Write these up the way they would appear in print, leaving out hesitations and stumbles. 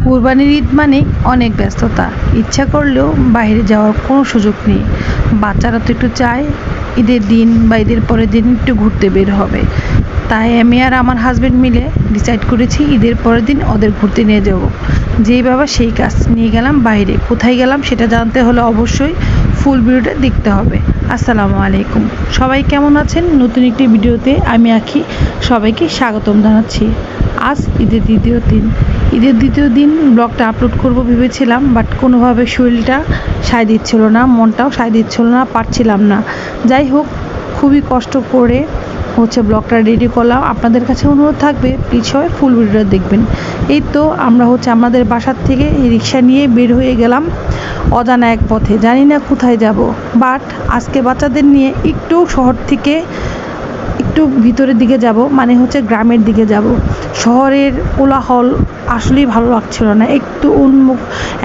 কুরবানির ঈদ মানে অনেক ব্যস্ততা, ইচ্ছা করলেও বাইরে যাওয়ার কোনো সুযোগ নেই। বাচ্চারা তো একটু চায় ঈদের দিন বা ঈদের পরের দিন একটু ঘুরতে বের হবে। তাই আমি আর আমার হাজব্যান্ড মিলে ডিসাইড করেছি ঈদের পরের দিন ওদের ঘুরতে নিয়ে যাব। যেই বাবা সেই কাজ, নিয়ে গেলাম বাইরে। কোথায় গেলাম সেটা জানতে হলে অবশ্যই ফুল ভিডিওটা দেখতে হবে। আসসালামু আলাইকুম, সবাই কেমন আছেন? নতুন একটি ভিডিওতে আমি আঁখি সবাইকে স্বাগতম জানাচ্ছি। আজ ঈদের দ্বিতীয় দিন ব্লগটা আপলোড করব ভেবেছিলাম, বাট কোনোভাবে শরীরটা সায় দিচ্ছিল না, মনটাও সায় দিচ্ছিল না, পারছিলাম না। যাই হোক, খুবই কষ্ট করে ব্লগটা রেডি করলাম। আপনাদের কাছে অনুরোধ থাকবে প্লিজ সবাই ফুল ভিডিওটা দেখবেন। এই তো আমরা আমাদের বাসার থেকে রিক্সা নিয়ে বের হয়ে গেলাম অজানা এক পথে, জানি না কোথায় যাব। বাট আজকে বাচ্চাদের নিয়ে একটু শহর থেকে একটু ভিতরের দিকে যাব, মানে গ্রামের দিকে যাব। শহরের কোলাহল আসলেই ভালো লাগছিল না, একটু উন্মুখ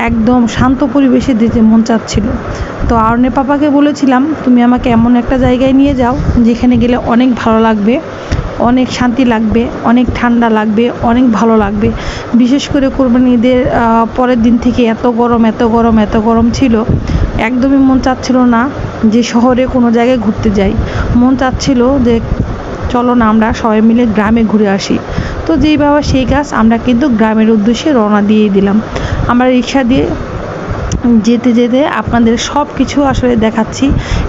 একদম শান্ত পরিবেশে যেতে মন চাচ্ছিল। তো আরনে পাপাকে বলেছিলাম তুমি আমাকে এমন একটা জায়গায় নিয়ে যাও যেখানে গেলে অনেক ভালো লাগবে, অনেক শান্তি লাগবে, অনেক ঠান্ডা লাগবে, অনেক ভালো লাগবে। বিশেষ করে কোরবানি ঈদের পরের দিন থেকে এত গরম ছিল, একদমই মন চাচ্ছিল না যে শহরে কোনো জায়গায় ঘুরতে যাই। মন চাচ্ছিল যে চলো না আমরা সবাই মিলে গ্রামে ঘুরে আসি। তো যেই বাবা সেই কাজ, আমরা কিন্তু গ্রামের উদ্দেশ্যে রওনা দিয়ে দিলাম। আমরা রিক্সা দিয়ে যেতে যেতে আপনাদের সব কিছু আসলে দেখাচ্ছি।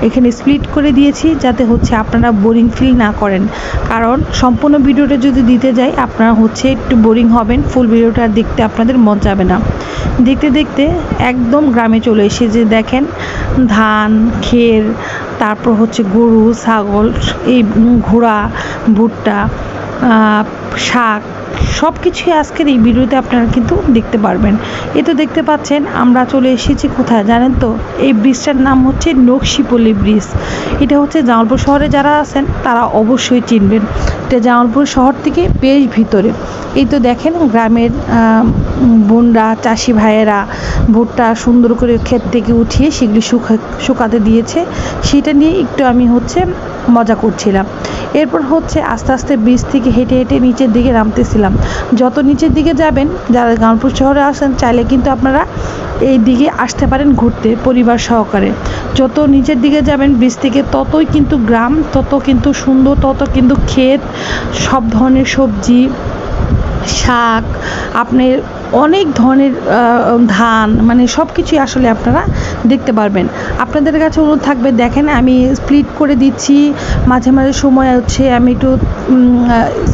এখানে স্প্লিট করে দিয়েছি যাতে আপনারা বোরিং ফিল না করেন, কারণ সম্পূর্ণ ভিডিওটা যদি দিতে যাই আপনারা একটু বোরিং হবেন, ফুল ভিডিওটা দেখতে আপনাদের মন যাবে না। দেখতে দেখতে একদম গ্রামে চলে এসে দেখেন ধান খের, তারপর গরু ছাগল, এই ঘোড়া ভুট্টা শাক সব কিছুই আজকের এই ভিডিওতে আপনারা কিন্তু দেখতে পারবেন। এ তো দেখতে পাচ্ছেন আমরা চলে এসেছি কোথায় জানেন তো? এই ব্রিজটার নাম নকশিপল্লী ব্রিজ। এটা জামালপুর শহরে যারা আছেন তারা অবশ্যই চিনবেন। এটা জামালপুর শহর থেকে বেশ ভিতরে। এই তো দেখেন গ্রামের বোনরা চাষি ভাইয়েরা ভুট্টা সুন্দর করে ক্ষেত থেকে উঠিয়ে সেগুলি শুকাতে দিয়েছে, সেটা নিয়ে একটু আমি মজা করছিলাম। এরপর আস্তে আস্তে ব্রিজ থেকে হেঁটে হেঁটে নিচের দিকে নামতেছিলাম। যত নিচের দিকে যাবেন, যারা জামালপুর শহরে আসেন চাইলে কিন্তু আপনারা এই দিকে আসতে পারেন ঘুরতে পরিবার সহকারে। যত নিচের দিকে যাবেন ব্রিজ থেকে ততই কিন্তু গ্রাম, তত কিন্তু সুন্দর, তত কিন্তু ক্ষেত, সব ধরনের সবজি শাক, আপনার অনেক ধরনের ধান, মানে সব কিছুই আসলে আপনারা দেখতে পারবেন। আপনাদের কাছে অনুরোধ থাকবে, দেখেন আমি স্প্লিট করে দিচ্ছি, মাঝে মাঝে সময় আমি একটু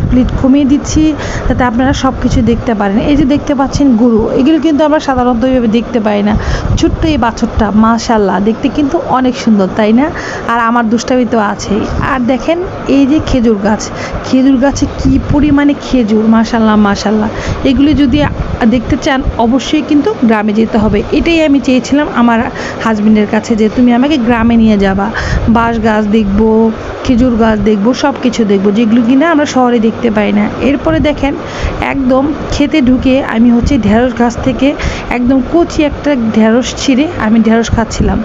স্প্লিট কমিয়ে দিচ্ছি যাতে আপনারা সব কিছু দেখতে পারেন। এই যে দেখতে পাচ্ছেন গরু, এগুলো কিন্তু আমরা সাধারণত এইভাবে দেখতে পাই না। ছোট্ট এই বাছুরটা মাশাআল্লাহ দেখতে কিন্তু অনেক সুন্দর, তাই না? আর আমার দুষ্টামি তো আছেই। আর দেখেন এই যে খেজুর গাছে কি পরিমাণে খেজুর, মাশাআল্লাহ। এগুলি যদি দেখতে চান অবশ্যই কিন্তু গ্রামে যেতে হবে। এটাই আমি চেয়েছিলাম আমার হাজবেন্ডের কাছে, যে তুমি আমাকে গ্রামে নিয়ে যাবা, বাঁশ গাছ দেখবো, খেজুর গাছ দেখবো, সব কিছু দেখবো যেগুলো কিনা আমরা শহরে দেখতে পাই না। এরপরে দেখেন একদম খেতে ঢুকে আমি ঢেঁড়স গাছ থেকে একদম কচি একটা ঢেঁড়স ছিঁড়ে আমি ঢেঁড়স খাচ্ছিলাম।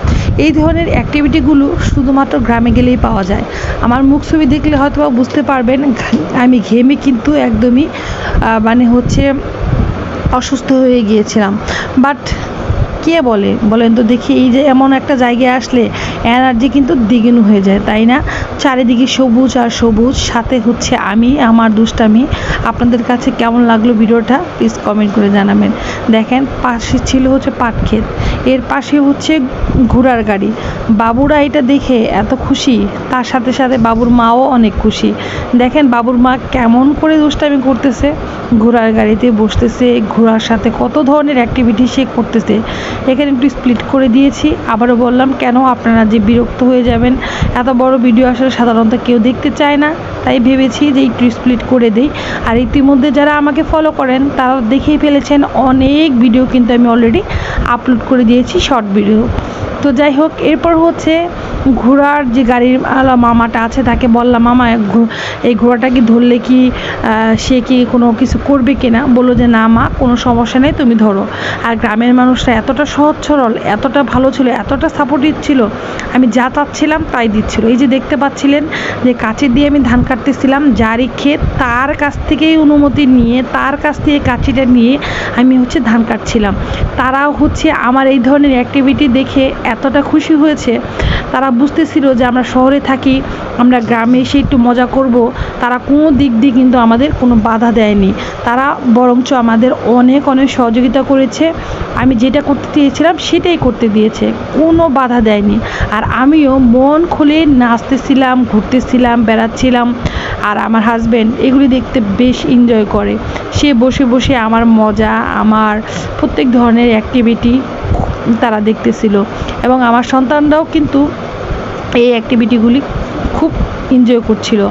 এই ধরনের অ্যাক্টিভিটিগুলো শুধুমাত্র গ্রামে গেলেই পাওয়া যায়। আমার মুখ ছবি দেখলে হয়তো বুঝতে পারবেন আমি ঘেমে কিন্তু একদমই মানে অসুস্থ হয়ে গিয়েছিলাম। বাট কে বলেন তো দেখি, এই যে এমন একটা জায়গায় আসলে এনার্জি কিন্তু দ্বিগুণ হয়ে যায়, তাই না? চারিদিকে সবুজ আর সবুজ, সাথে আমি আমার দুষ্টামি। আপনাদের কাছে কেমন লাগলো ভিডিওটা প্লিজ কমেন্ট করে জানাবেন। দেখেন পাশে ছিল পাট ক্ষেত, এর পাশে ঘোড়ার গাড়ি। বাবুরা এটা দেখে এত খুশি, তার সাথে সাথে বাবুর মাও অনেক খুশি। দেখেন বাবুর মা কেমন করে দুষ্টামি করতেছে, ঘোড়ার গাড়িতে বসতেছে, ঘোড়ার সাথে কত ধরনের অ্যাক্টিভিটি সে করতেছে। এখানে একটু স্প্লিট করে দিয়েছি। আবারও বললাম কেন আপনারা যে বিরক্ত হয়ে যাবেন, এত বড় ভিডিও আসলে সাধারণত কেউ দেখতে চায় না, তাই ভেবেছি যে একটু স্প্লিট করে দেই। আর ইতিমধ্যে যারা আমাকে ফলো করেন তারা দেখেই ফেলেছেন অনেক ভিডিও কিন্তু আমি অলরেডি আপলোড করে দিয়েছি, শর্ট ভিডিও। তো যাই হোক, এরপর হচ্ছে ঘোড়ার যে গাড়ির মামাটা আছে তাকে বললাম, মামা এই ঘোড়াটা কি ধরলে কি সে কি কোনো কিছু করবে কিনা? বললো যে না মা, কোনো সমস্যা নেই, তুমি ধরো। আর গ্রামের মানুষরা এতটা সহজ সরল, এতটা ভালো ছিল, এতটা সাপোর্টিভ ছিল, আমি যা চাচ্ছিলাম তাই দিচ্ছিল। এই যে দেখতে পাচ্ছিলেন যে কাঁচি দিয়ে আমি ধান কাটতেছিলাম, যারই ক্ষেত তার কাছ থেকেই অনুমতি নিয়ে, তার কাছ থেকে কাঁচিটা নিয়ে আমি হচ্ছে ধান কাটছিলাম। তারাও হচ্ছে আমার এই ধরনের অ্যাক্টিভিটি দেখে এতটা খুশি হয়েছে, তারা বুঝতেছিল যে আমরা শহরে থাকি, আমরা গ্রামে এসে একটু মজা করব। তারা কোনো দিক দিয়ে কিন্তু আমাদের কোনো বাধা দেয়নি, তারা বরঞ্চ আমাদের অনেক অনেক সহযোগিতা করেছে। আমি যেটা করতে চেয়েছিলাম সেটাই করতে দিয়েছে, কোনো বাধা দেয়নি। আর আমিও মন খুলে নাচতেছিলাম, ঘুরতেছিলাম, বেড়াচ্ছিলাম। আর আমার হাজব্যান্ড এগুলি দেখতে বেশ এনজয় করে, সে বসে বসে আমার মজা, আমার প্রত্যেক ধরনের অ্যাক্টিভিটি তারা দেখতেছিল। এবং আমার সন্তানরাও কিন্তু এই অ্যাক্টিভিটিগুলি খুব এনজয় করছিল।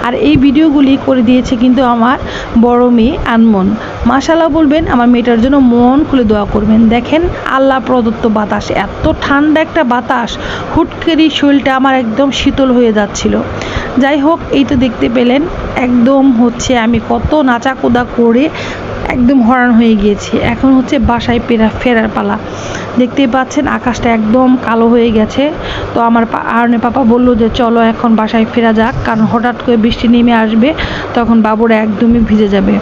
আর এই ভিডিওগুলি করে দিয়েছে কিন্তু আমার বড় মেয়ে আনমন। মাশাআল্লাহ বলবেন, আমার মেয়েটার জন্য মন খুলে দোয়া করবেন। দেখেন আল্লাহ প্রদত্ত বাতাস, এত ঠান্ডা একটা বাতাস, হুট করে শরীরটা আমার একদম শীতল হয়ে যাচ্ছিল। যাই হোক, এই তো দেখতে পেলেন একদম হচ্ছে আমি কত নাচাকুদা করে একদম হরান হয়ে গিয়েছি। এখন হচ্ছে বাসায় ফেরার পালা। দেখতেই পাচ্ছেন আকাশটা একদম কালো হয়ে গেছে। তো আমার আরনের পাপা বললো যে চলো এখন বাসায় ফেরা যাক, কারণ হঠাৎ করে বৃষ্টি নেমে আসবে, তখন বাবুরা একদমই ভিজে যাবে।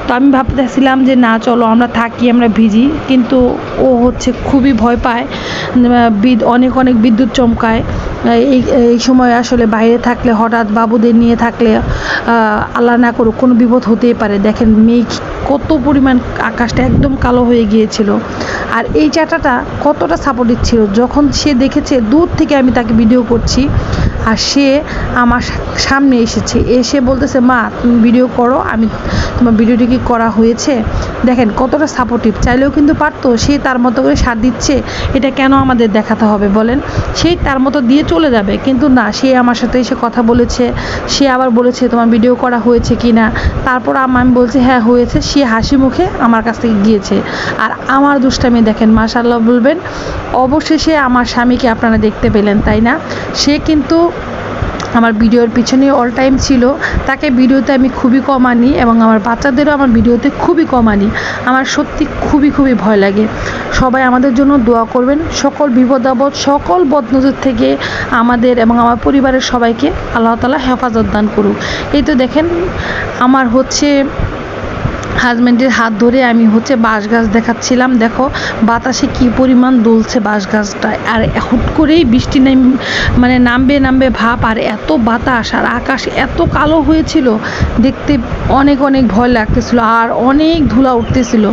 তো আমি ভাবতেছিলাম যে না চলো আমরা থাকি, আমরা ভিজি, কিন্তু ও হচ্ছে খুবই ভয় পায়, অনেক অনেক বিদ্যুৎ চমকায়। এই সময় আসলে বাইরে থাকলে, হঠাৎ বাবুদের নিয়ে থাকলে আল্লাহ না করুক কোনো বিপদ হতেই পারে। দেখেন মেঘ কত পরিমাণ, আকাশটা একদম কালো হয়ে গিয়েছিল। আর এই চাটাটা কতটা সাপোর্টিভ ছিল, যখন সে দেখেছে দূর থেকে আমি তাকে ভিডিও করছি, আর সে আমার সামনে এসেছে, এসে বলতেছে মা তুমি ভিডিও করো, আমি তোমার ভিডিওটি কি করা হয়েছে। দেখেন কতটা সাপোর্টিভ, চাইলেও কিন্তু পারতো, সে তার মতো করে সাথ দিচ্ছে, এটা কেন আমাদের দেখাতে হবে বলেন, সেই তার মতো দিয়ে চলে যাবে। কিন্তু না, সে আমার সাথে এসে কথা বলেছে, সে আবার বলেছে তোমার ভিডিও করা হয়েছে কি না। তারপর আমি বলছি হ্যাঁ হয়েছে, সে হাসি মুখে আমার কাছ থেকে গিয়েছে। আর আমার দুষ্টামি দেখেন, মাশাআল্লাহ বলবেন। অবশেষে আমার স্বামীকে আপনারা দেখতে পেলেন, তাই না? সে কিন্তু আমার ভিডিওর পিছনে অল টাইম ছিল, তাকে ভিডিওতে আমি খুবই কম আনি, এবং আমার বাচ্চাদেরও আমার ভিডিওতে খুবই কম আনি। আমার সত্যি খুবই খুবই ভয় লাগে। সবাই আমাদের জন্য দোয়া করবেন, সকল বিপদ আপদ, সকল বদনজর থেকে আমাদের এবং আমার পরিবারের সবাইকে আল্লাহ তাআলা হেফাজত দান করুক। এই তো দেখেন আমার হচ্ছে হাজব্যান্ডের হাত ধরে আমি হচ্ছে বাঁশ গাছ দেখাচ্ছিলাম। দেখো বাতাসে কি পরিমাণ দুলছে বাঁশ গাছটা, আর হুট করেই বৃষ্টি নামবে ভাব, আর এত বাতাস, আর আকাশ এত কালো হয়েছিল, দেখতে অনেক অনেক ভয় লাগতেছিল, আর অনেক ধুলা উঠতেছিল।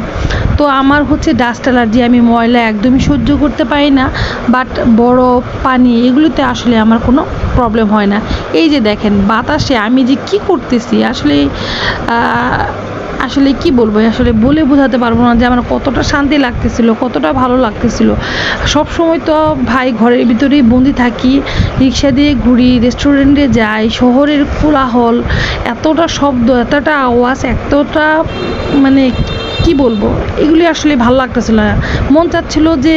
তো আমার হচ্ছে ডাস্ট অ্যালার্জি, আমি ময়লা একদমই সহ্য করতে পারি না, বাট বরফ পানি এগুলোতে আসলে আমার কোনো প্রবলেম হয় না। এই যে দেখেন বাতাসে আমি যে কি করতেছি, আসলে কি বলবো, আসলে বলে বোঝাতে পারবো না যে আমার কতটা শান্তি লাগতেছিল, কতটা ভালো লাগতেছিল। সব সময় তো ভাই ঘরের ভিতরেই বন্দি থাকি, রিক্সা দিয়ে ঘুরি, রেস্টুরেন্টে যাই, শহরের কোলাহল, এতটা শব্দ, এতটা আওয়াজ, এতটা কি বলবো, এগুলি আসলে ভালো লাগতেছিল না। মন চাচ্ছিল যে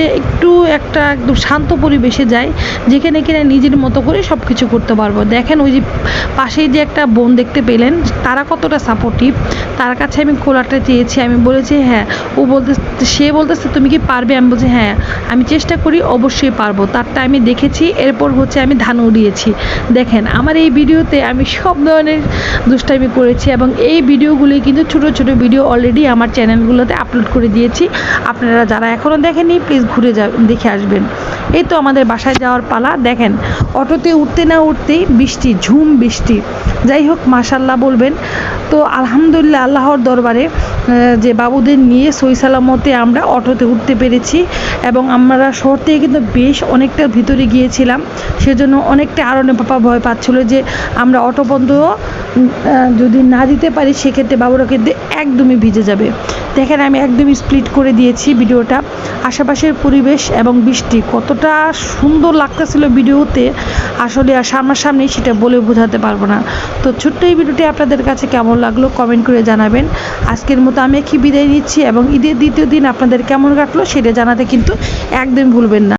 একটা একদম শান্ত পরিবেশে যাই, যেখানে কিনা নিজের মতো করে সব কিছু করতে পারবো। দেখেন ওই যে পাশেই যে একটা বোন দেখতে পেলেন, তারা কতটা সাপোর্টিভ, তার কাছে আমি খোলাটা চেয়েছি, আমি বলেছি হ্যাঁ, সে বলতেছে তুমি কি পারবে, আমি বলছি হ্যাঁ আমি চেষ্টা করি, অবশ্যই পারবো। তারটা আমি দেখেছি, এরপর হচ্ছে আমি ধান উড়িয়েছি। দেখেন আমার এই ভিডিওতে আমি সব ধরনের দুষ্টামি করেছি, এবং এই ভিডিওগুলি কিন্তু ছোটো ছোটো ভিডিও অলরেডি আমার চ্যানেলগুলোতে আপলোড করে দিয়েছি। আপনারা যারা এখনও দেখেননি প্লিজ ঘুরে দেখে আসবেন। এই তো আমাদের বাসায় যাওয়ার পালা। দেখেন অটোতে উঠতে না উঠতেই বৃষ্টি, ঝুম বৃষ্টি। যাই হোক মাশাআল্লাহ বলবেন। তো আলহামদুলিল্লাহ আল্লাহর দরবারে যে বাবুদের নিয়ে সহি সালামতে আমরা অটোতে উঠতে পেরেছি, এবং আমরা শহর থেকে কিন্তু বেশ অনেকটা ভিতরে গিয়েছিলাম, সেজন্য অনেকটা আরনের পাপা ভয় পাচ্ছিল যে আমরা অটো বন্ধ যদি না দিতে পারি সেক্ষেত্রে বাবুরা কিন্তু একদমই ভিজে যাবে। দেখেন আমি একদমই স্প্লিট করে দিয়েছি ভিডিওটা। আশেপাশের পরিবেশ এবং বৃষ্টি কতটা সুন্দর লাগতেছিল ভিডিওতে, আসলে আর সামনাসামনি সেটা বলে বোঝাতে পারবো না। তো ছোট্ট এই ভিডিওটি আপনাদের কাছে কেমন লাগলো কমেন্ট করে জানাবেন। আজকের মতো আমি কি বিদায় নিচ্ছি, এবং ঈদের দ্বিতীয় দিন আপনাদের কেমন কাটলো সেটা জানাতে কিন্তু একদম ভুলবেন না।